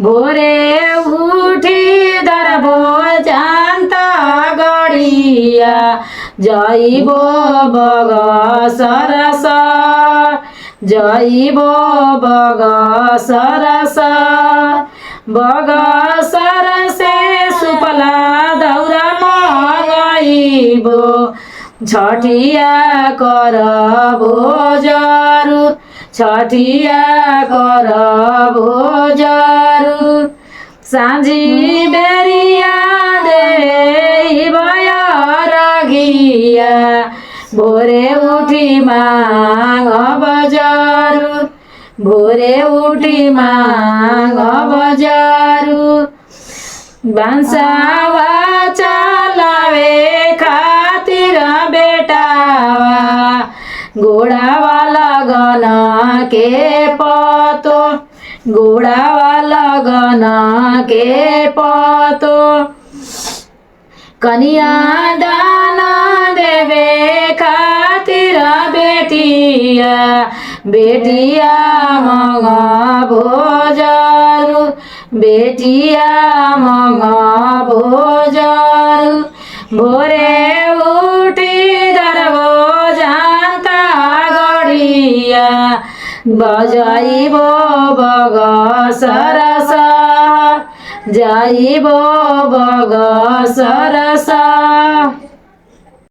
भोरे उठी धरबो जान्ता गडिया जइबो बग सरस जइबो बग सरस बग सरसे सुपला दौरा मगाइबो छठिया करबो जरुर छठिया करबो जरुर साँझी बेरिया देब अरघिया भोरे उठी मागब जरुर भोरे उठी मागब जरुर बान्सावा चलावे खातिर बेटावा गोडावा लगन के पतो गोडावा लगन के पतो कनिया दाना देवे खातिर बेटिया बेटिया मगाबो जरुर बेटिया मगाबो जरुर भोरे उठी धरबो जान्ता गडिया बजाइबो बग सरस जाइबो बग सरस।